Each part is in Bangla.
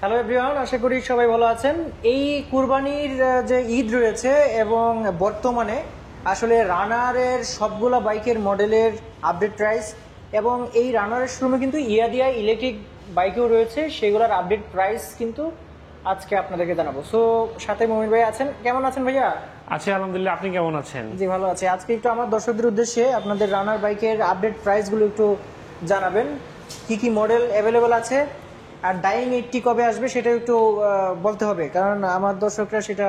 হ্যালো এভরিওয়ান, আশা করি সবাই ভালো আছেন। এই কুরবানির যে ঈদ রয়েছে এবং বর্তমানে আসলে রানারের সবগুলা বাইকের মডেলের আপডেট প্রাইস এবং এই রানারের শোরুমে কিন্তু ইয়াদিয়া ইলেকট্রিক বাইকও রয়েছে, সেগুলোর আপডেট প্রাইস কিন্তু আজকে আপনাদেরকে জানাবো। সো সাথে মমিন ভাই আছেন। কেমন আছেন ভাইয়া? আছি আলহামদুলিল্লাহ, আপনি কেমন আছেন? জি ভালো আছি। আজকে একটু আমার দর্শকদের উদ্দেশ্যে আপনাদের রানার বাইকের আপডেট প্রাইসগুলো একটু জানাবেন, কি কি মডেল অ্যাভেলেবেল আছে আর ডাইং 80 কবে আসবে সেটা একটু বলতে হবে, কারণ আমার দর্শকরা সেটা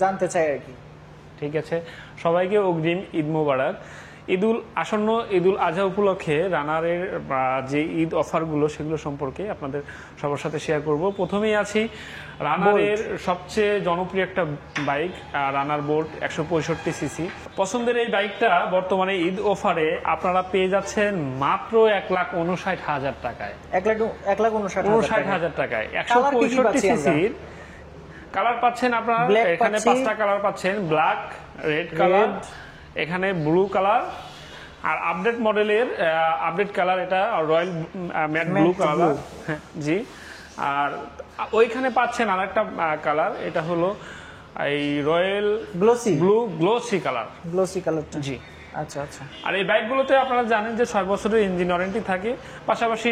জানতে চায় আর কি। ঠিক আছে, সবাইকে অগ্রিম ঈদ মোবারক। আসন্ন ঈদুল আজহা উপলক্ষে রানারের যে ঈদ অফারগুলো সেগুলো সম্পর্কে আপনাদের সবার সাথে শেয়ার করব। প্রথমেই আছি রানারের সবচেয়ে জনপ্রিয় একটা বাইক, রানার বোল্ট 165 সিসি। পছন্দের এই বাইকটা বর্তমানে ঈদ অফারে আপনারা পেয়ে যাচ্ছেন মাত্র 1,59,000 টাকায়। 1,59,000 টাকায় 165 সিসির কালার পাচ্ছেন আপনারা। এখানে 5টা কালার পাচ্ছেন, ব্ল্যাক, রেড কালার, এখানে ব্লু কালার, আর আপডেট মডেলের আপডেট কালার এটা রয়্যাল ম্যাট ব্লু কালার। হ্যাঁ জি। আর ওইখানে পাচ্ছেন আরেকটা কালার, এটা হলো এই রয়্যাল গ্লোসি কালার। জি আচ্ছা আচ্ছা। আর এই বাইকগুলোতে আপনারা জানেন যে 6 বছরের ইঞ্জিন ওয়ারেন্টি থাকে, পাশাপাশি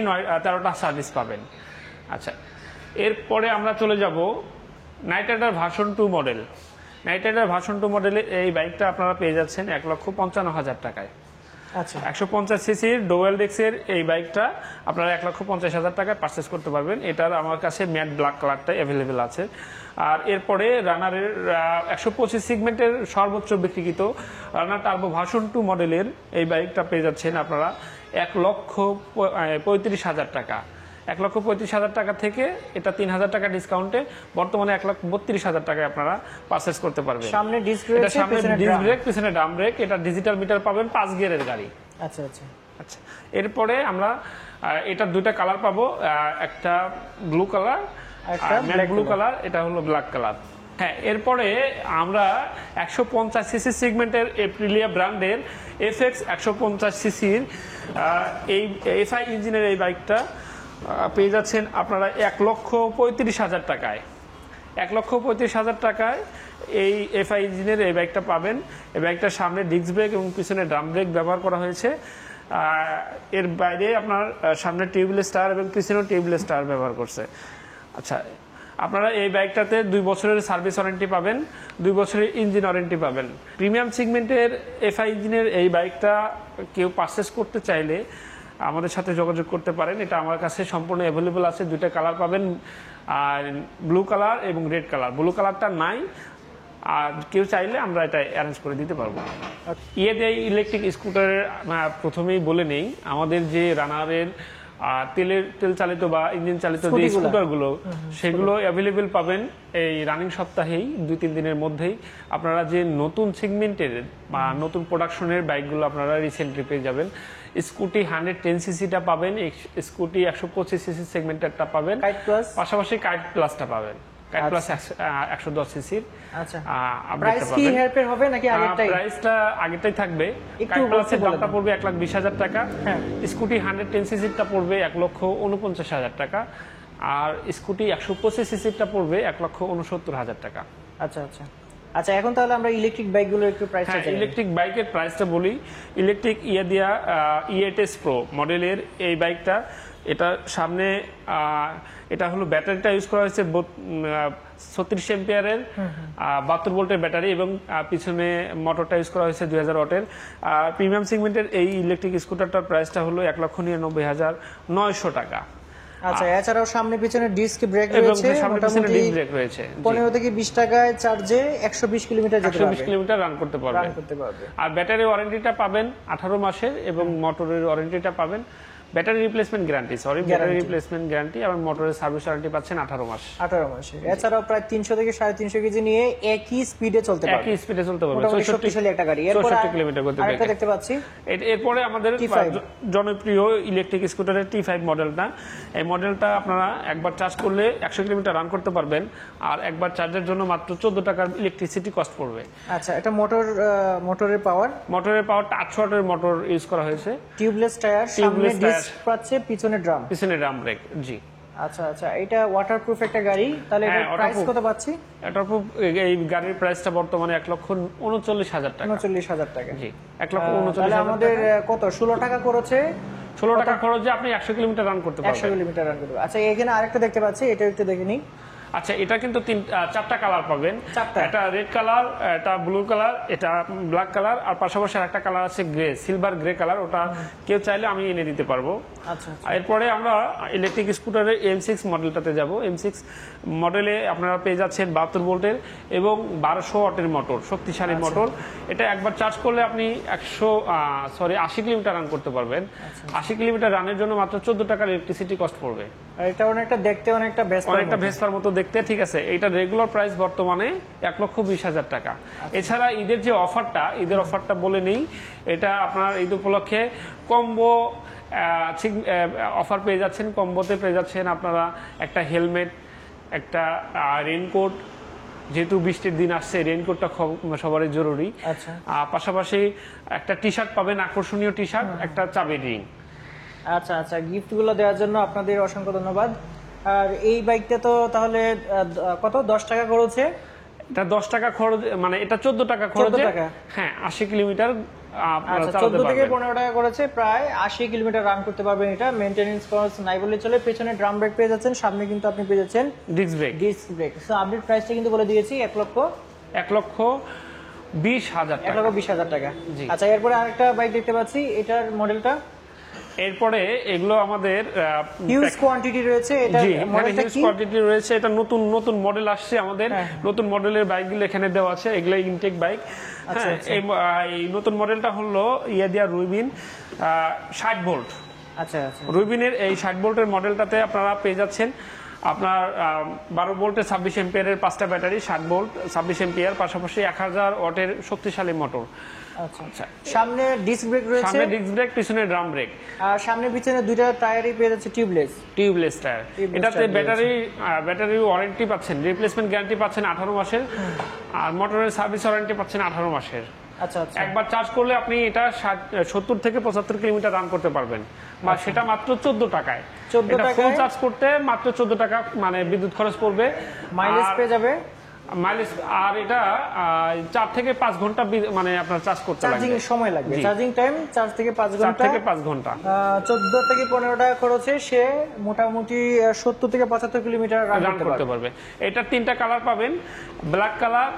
13টা সার্ভিস পাবেন। আচ্ছা, এরপরে আমরা চলে যাব knight rider version 2 model. Knight rider version 2 মডেলের এই বাইকটা আপনারা পেয়ে যাচ্ছেন 1,55,000 টাকায়। আচ্ছা, 150 সিসির ডুয়াল ডিস্কের এই বাইকটা আপনারা 1,50,000 টাকায় পারচেস করতে পারবেন। এটার আমার কাছে ম্যাট ব্ল্যাক কালারটা অ্যাভেলেবেল আছে। আর এরপরে রানারের 125 সেগমেন্টের সর্বোচ্চ বিক্রিকৃত রানার টার্বো ভার্সন 2 মডেলের এই বাইকটা পেয়ে যাচ্ছেন আপনারা 1,35,000 টাকা। 1,35,000 টাকা থেকে এটা 3,000 টাকা ডিসকাউন্টে বর্তমানে 1,32,000 টাকায় আপনারা পারচেস করতে পারবেন। সামনে ডিস্ক রয়েছে, সামনে ডিস্ক ব্রেক, পিছনে ড্রাম ব্রেক, এটা ডিজিটাল মিটার পাবেন, 5 গিয়ারের গাড়ি। আচ্ছা আচ্ছা আচ্ছা, এরপরে আমরা এটার দুইটা কালার পাবো, একটা ব্লু কালার, একটা ম্যাট ব্লু কালার, এটা হলো ব্ল্যাক কালার। হ্যাঁ, এরপরে আমরা 150 সিসি সেগমেন্টের এপ্রিলিয়া ব্র্যান্ডের FX 150 সিসির এই এফআই ইঞ্জিনের এই বাইকটা পেয়ে যাচ্ছেন আপনারা 1,35,000 টাকায়। 1,35,000 টাকায় এই এফআই ইঞ্জিনের এই বাইকটা পাবেন। এই বাইকটার সামনে ডিস্ক ব্রেক এবং পিছনে ড্রাম ব্রেক ব্যবহার করা হয়েছে। এর বাইরে আপনার সামনে টিউবলেস টায়ার এবং পিছনেও টিউবলেস টায়ার ব্যবহার করছে। আচ্ছা, আপনারা এই বাইকটাতে 2 বছরের সার্ভিস ওয়ারেন্টি পাবেন, 2 বছরের ইঞ্জিন ওয়ারেন্টি পাবেন। প্রিমিয়াম সেগমেন্টের এফআই ইঞ্জিনের এই বাইকটা কেউ পারচেস করতে চাইলে আমাদের সাথে যোগাযোগ করতে পারেন। এটা আমার কাছে সম্পূর্ণ অ্যাভেলেবল আছে। 2টা কালার পাবেন, আর ব্লু কালার এবং রেড কালার। ব্লু কালারটা নাই, আর কেউ চাইলে আমরা এটা অ্যারেঞ্জ করে দিতে পারবো। ইলেকট্রিক স্কুটারের প্রথমেই বলে নেই, আমাদের যে রানারের তেল চালিত বা ইঞ্জিন চালিত যে স্কুটারগুলো সেগুলো অ্যাভেলেবেল পাবেন এই রানিং সপ্তাহেই, 2-3 দিনের মধ্যেই। আপনারা যে নতুন সেগমেন্টের বা নতুন প্রোডাকশনের বাইকগুলো আপনারা রিসেন্টলি পেয়ে যাবেন। স্কুটি 110 সিসিটা পাবেন, স্কুটি 125 সিসি সেগমেন্টেরটা পাবেন, পাশাপাশি কাইট প্লাসটা পাবেন, কাইট প্লাস 110 সিসির। আচ্ছা, প্রাইস কি হেরফের হবে নাকি আগেরটাই? প্রাইসটা আগেরটাই থাকবে। কাইট প্লাসের দামটা পড়বে 1,20,000 টাকা, স্কুটি 110 সিসিরটা পড়বে 1,49,000 টাকা, আর স্কুটি 125 সিসিরটা পড়বে 1,69,000 টাকা। আচ্ছা আচ্ছা আচ্ছা, এখন তাহলে আমরা ইলেকট্রিক বাইকগুলোর একটু প্রাইসটা জানি। ইলেকট্রিক বাইকের প্রাইসটা বলি। ইলেকট্রিক ইয়াদিয়া E8S Pro মডেলের এই বাইকটা, এটা সামনে এটা হলো ব্যাটারিটা ইউজ করা হয়েছে 36 এম্পিয়ারের 72 ভোল্টের ব্যাটারি, এবং পিছনে মোটরটা ইউজ করা হয়েছে 2000 ওয়াটের। প্রিমিয়াম সেগমেন্টের এই ইলেকট্রিক স্কুটারটার প্রাইসটা হলো 1,99,900 টাকা। আচ্ছা, এছাড়াও সামনে পিছনে ডিস্ক ব্রেক রয়েছে, মোটামুটি 15 থেকে 20 টাকায় চার্জে 120 কিলোমিটার যেতে পারবে, 120 কিলোমিটার রান করতে পারবে। আর ব্যাটারি ওয়ারেন্টিটা পাবেন 18 মাসের, এবং মোটরের ওয়ারেন্টিটা পাবেন battery replacement guarantee, battery replacement guarantee, এবং মোটরের সার্ভিস ওয়ারেন্টি পাচ্ছেন 18 মাস। 18 মাসে। এছাড়াও প্রায় 300 থেকে 350 কেজি নিয়ে একই স্পিডে চলতে পারবে, 64 একটা গাড়ি। এরপর 64 কিলোমিটার গতিতে আরেকটা দেখতে পাচ্ছি। এরপরে আমাদের জনপ্রিয় ইলেকট্রিক স্কুটারের T5 মডেলটা। এই মডেলটা আপনারা একবার চার্জ করলে 100 কিলোমিটার রান করতে পারবেন, আর একবার চার্জের জন্য মাত্র 14 টাকার ইলেকট্রিসিটি কস্ট পড়বে। আচ্ছা, এটা মোটরের পাওয়ারটা 800 ওয়াটের মোটর ইউজ করা হয়েছে। টিউবলেস টায়ার, সামনে ডিস্ক পাচ্ছে, পিছনে ড্রাম ব্রেক। জি। আচ্ছা আচ্ছা, এটা ওয়াটারপ্রুফ একটা গাড়ি, তাহলে হ্যাঁ, এটার প্রাইস waterproof। কত পাচ্ছি? এই গাড়ির প্রাইসটা বর্তমানে 1,39,000 টাকা। 39,000 টাকা। জি, 1,39,000 তাহলে টাকা। আমাদের কত 16 টাকা খরচে 16 টাকা খরচে আপনি 100 কিলোমিটার রান করতে 100 পারবেন। কিলোমিটার রান করবে। আচ্ছা, এখানে আরেকটা দেখতে পাচ্ছি, এটা একটু দেখে নিই। আচ্ছা, এটা কিন্তু 4টা কালার পাবেন। 4টা? এটা রেড কালার, এটা ব্লু কালার, এটা ব্ল্যাক কালার, আর পাশাপাশি একটা কালার আছে গ্রে, সিলভার গ্রে কালার। ওটা কেউ চাইলে আমি এনে দিতে পারবো। আচ্ছা আচ্ছা। এরপরে আমরা ইলেকট্রিক স্কুটারের M6 মডেলটাতে যাব। M6 মডেলে আপনারা পেয়ে যাচ্ছেন 72 ভোল্টের এবং 1200 ওয়াটের মোটর, শক্তিশালী মোটর। এটা একবার চার্জ করলে আপনি 80 কিলোমিটার রান করতে পারবেন। 80 কিলোমিটার রানের জন্য মাত্র 14 টাকার ইলেকট্রিসিটি কস্ট পড়বে। আর এটা অনেকটা দেখতে অনেকটা ভেসপার মতো দেখতে, ঠিক আছে। এটা রেগুলার প্রাইস বর্তমানে 1,20,000 টাকা। এছাড়া ঈদের যে অফারটা, ঈদের অফারটা বলে নেই, এটা আপনার ঈদ উপলক্ষে কম্বো অফার পেয়ে যাচ্ছেন। কম্বোতে পেয়ে যাচ্ছেন আপনারা একটা হেলমেট, একটা রেইনকোট, যেহেতু বৃষ্টির দিন আসছে রেইনকোটটা সবারই জরুরি। আচ্ছা। পাশাপাশি একটা টি শার্ট পাবেন, আকর্ষণীয় টি শার্ট, একটা চাবির রিং। আচ্ছা আচ্ছা, গিফটগুলো দেওয়ার জন্য আপনাদের অসংখ্য ধন্যবাদ। আর এই বাইকটা তো তাহলে কত 10 টাকা খরচে? এটা 10 টাকা খরচ, মানে এটা 14 টাকা খরচে। 14 টাকা? হ্যাঁ, 80 কিলোমিটার আপনারা আচ্ছা, চালাতে 14 থেকে পারবেন। 15 টাকা করেছে, প্রায় 80 কিলোমিটার রান করতে পারবেন। এটা মেইনটেনেন্স খরচ নাই বলে চলে। পেছনে ড্রাম ব্রেক পেয়ে যাচ্ছেন, সামনে কিন্তু আপনি পেয়ে যাচ্ছেন disc brake. Disc brake. So update প্রাইসটা কিন্তু বলে দিয়েছি 1,20,000 টাকা। 1,20,000 টাকা। জি। আচ্ছা, এরপরে আরেকটা বাইক দেখতে পাচ্ছি, এটার মডেলটা এরপরে এগুলো আমাদের হিউজ কোয়ান্টিটি রয়েছে। এটা জি, মডেলটা হিউজ কি? কোয়ান্টিটি রয়েছে। এটা নতুন মডেল আসছে আমাদের। নতুন মডেলের বাইকগুলো এখানে দেওয়া আছে, এগুলো ইনটেক বাইক। হ্যাঁ, এই নতুন মডেলটা হলো ইয়াদিয়া রুবিন 60 ভোল্ট। আচ্ছা আচ্ছা। রুবিনের এই 60 ভোল্টের মডেলটাতে আপনারা পেয়ে যাচ্ছেন আপনার 12 ভোল্টের 26 এম্পিয়ারের 5টা ব্যাটারি, 60 ভোল্ট 26 এম্পিয়ার, পাশাপাশি 1000 ওয়াটের শক্তিশালী মোটর। আচ্ছা আচ্ছা। সামনে ডিস্ক ব্রেক রয়েছে, সামনে ডিস্ক ব্রেক, পিছনে ড্রাম ব্রেক। আর সামনে পিছনে দুইটা টায়ারই পেয়ে যাচ্ছে টিউবলেস টায়ার। এটাতে ব্যাটারি ওয়ারেন্টি পাচ্ছেন, রিপ্লেসমেন্ট গ্যারান্টি পাচ্ছেন 18 মাসের, আর মোটরের সার্ভিস ওয়ারেন্টি পাচ্ছেন 18 মাসের। আচ্ছা আচ্ছা। একবার চার্জ করলে আপনি এটা 70 থেকে 75 কিলোমিটার রান করতে পারবেন, বা সেটা মাত্র 14 টাকায়। 14 এটা ফুল টাকায় চার্জ করতে মাত্র 14 টাকা মানে বিদ্যুৎ খরচ পড়বে। মাইলেজ পেয়ে যাবে মাইলেজ, আর এটা 4 থেকে 5 ঘন্টা মানে আপনার চার্জ করতে লাগবে। চার্জিং সময় লাগবে, চার্জিং টাইম 4 থেকে 5 ঘন্টা। 4 থেকে 5 ঘন্টা। 14 থেকে 15 টাকা খরচে সে মোটামুটি 70 থেকে 75 কিলোমিটার রান করতে পারবে। এটা 3টা কালার পাবেন, ব্ল্যাক কালার,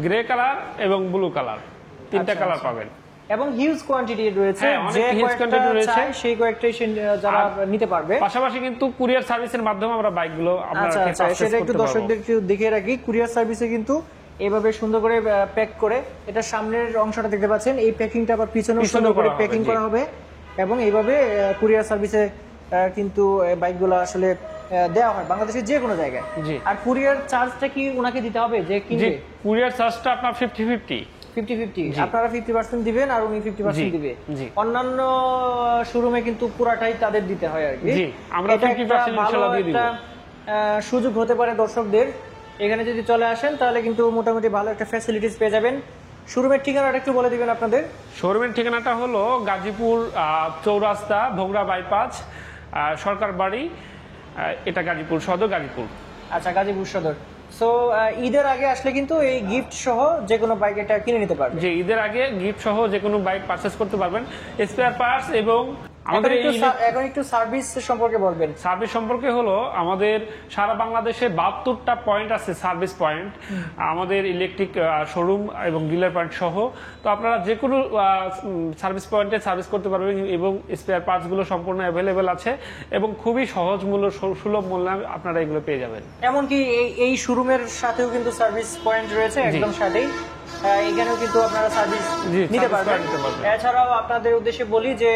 গ্রে কালার এবং ব্লু কালার। 3টা কালার পাবেন এবং হিউজ কোয়ান্টিটি রয়েছে। যে কয়েকটা চাই সেই কয়েকটাই যারা নিতে পারবে। পাশাপাশি কিন্তু কুরিয়ার সার্ভিসের মাধ্যমে আমরা বাইকগুলো আচ্ছা আচ্ছা, সেটা একটু দর্শকদের একটু দেখে রাখি। কুরিয়ার সার্ভিসে কিন্তু এভাবে সুন্দর করে প্যাক করে, এটা সামনের অংশটা দেখতে পাচ্ছেন, এই প্যাকিংটা আবার পিছনেও সুন্দর করে প্যাকিং করা হবে, এবং এইভাবে কুরিয়ার সার্ভিসে কিন্তু বাইকগুলো আসলে দেওয়া হয় বাংলাদেশের যে কোনো জায়গায়। আর কুরিয়ার চার্জটা কি ওনাকে দিতে হবে যে কিনবে? কুরিয়ার চার্জটা আপনার 50-50, আপনারা 50% দিবেন আর উনি 50% দিবে। অন্যান্য শোরুমে কিন্তু পুরাটাই তাদের দিতে হয় আর কি। আমরা 50% ইনশাআল্লাহ দিয়ে দিব। সুযোগ হতে পারে দর্শকদের, এখানে যদি চলে আসেন তাহলে কিন্তু মোটামুটি ভালো একটা ফ্যাসিলিটিস পেয়ে যাবেন। শোরুমের ঠিকানাটা একটু বলে দিবেন আপনাদের। শোরুমের ঠিকানাটা হলো গাজীপুর চৌরাস্তা, ভোগড়া বাইপাস, সরকার বাড়ি। এটা গাজীপুর সদর, গাজীপুর। আচ্ছা, গাজীপুর সদর। সো ঈদের আগে আসলে কিন্তু এই গিফট সহ যে কোনো বাইক এটা কিনে নিতে পারবেন। যে ঈদের আগে গিফট সহ যে কোনো বাইক পারচেজ করতে পারবেন। স্পেয়ার পার্টস এবং আমাদের এখন একটু সার্ভিস সম্পর্কে বলবেন। সার্ভিস সম্পর্কে হলো আমাদের সারা বাংলাদেশে 72টা পয়েন্ট আছে, সার্ভিস পয়েন্ট আমাদের ইলেকট্রিক শোরুম এবং ডিলার পয়েন্ট সহ। তো আপনারা যে কোনো সার্ভিস পয়েন্টে সার্ভিস করতে পারবেন এবং স্পেয়ার পার্টস গুলো সম্পূর্ণ অ্যাভেলেবেল আছে এবং খুবই সহজ মূল্য, সুলভ মূল্যে আপনারা এগুলো পেয়ে যাবেন। এমনকি এই শোরুমের সাথেও কিন্তু সার্ভিস পয়েন্ট রয়েছে একদম সাথেই, এখানেও কিন্তু আপনারা সার্ভিস নিতে পারবেন। এছাড়াও আপনাদের উদ্দেশ্যে বলি যে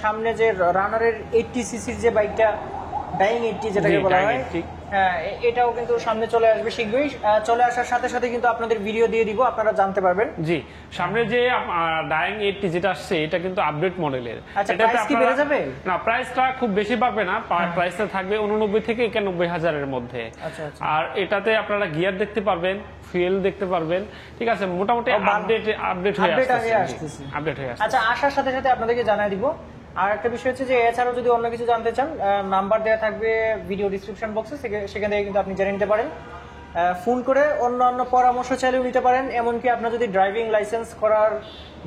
সামনে যে রানারের 80 সিসির যে বাইকটা, ডাইং 80 যেটাকে বলা হয়, হ্যাঁ, এটাও কিন্তু সামনে চলে আসবে শীঘ্রই। চলে আসার সাথে সাথে কিন্তু আপনাদের ভিডিও দিয়ে দিব, আপনারা জানতে পারবেন। জি, সামনে যে ডাইং 80 যেটা আসছে এটা কিন্তু আপডেট মডেলের। আচ্ছা, প্রাইস কি বেড়ে যাবে? না, প্রাইসটা খুব বেশি বাড়বে না, প্রাইসটা থাকবে 89 থেকে 91 হাজারের মধ্যে। আর এটাতে আপনারা গিয়ার দেখতে পারবেন, ফুয়েল দেখতে পারবেন, ঠিক আছে, মোটামুটি আপডেট হয়ে আসছে। আচ্ছা, আসার সাথে সাথে আপনাদেরকে জানাই দিব আর একটা বিষয় হচ্ছে যে এছাড়াও যদি অন্য কিছু জানতে চান, নাম্বার দেওয়া থাকবে ভিডিও ডিসক্রিপশন বক্সে, সেখান থেকে কিন্তু আপনি জেনে নিতে পারেন। ফোন করে অন্য পরামর্শ চাইলেও নিতে পারেন। এমনকি আপনার যদি ড্রাইভিং লাইসেন্স করার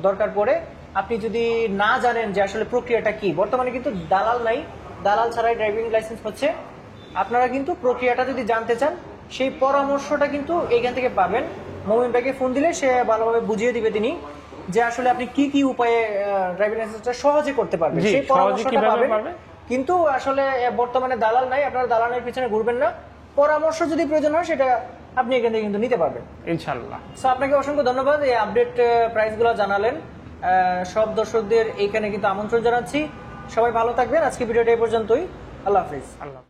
দরকার পড়ে, আপনি যদি না জানেন যে আসলে প্রক্রিয়াটা কি, বর্তমানে কিন্তু দালাল নাই, দালাল ছাড়াই ড্রাইভিং লাইসেন্স হচ্ছে। আপনারা কিন্তু প্রক্রিয়াটা যদি জানতে চান, সেই পরামর্শটা কিন্তু এইখান থেকে পাবেন। মোমিন ভাইকে ফোন দিলে সে ভালোভাবে বুঝিয়ে দিবে তিনি, যে আসলে আপনি কি কি উপায়ে ড্রাইভিং লাইসেন্সটা সহজে করতে পারবেন, জি, সেই সহজে পরামর্শটা কিভাবে পাবেন। পারবে? কিন্তু আসলে বর্তমানে দালাল নাই, আপনারা দালালের পিছনে ঘুরবেন না। পরামর্শ যদি প্রয়োজন হয় সেটা আপনি এখান থেকে কিন্তু নিতে পারবেন ইনশাল্লাহ। সো আপনাকে অসংখ্য ধন্যবাদ, এই আপডেট প্রাইসগুলো জানালেন। সব দর্শকদের এইখানে কিন্তু আমন্ত্রণ জানাচ্ছি। সবাই ভালো থাকবেন। আজকে ভিডিওটা এই পর্যন্তই। আল্লাহ হাফিজ। আল্লাহ।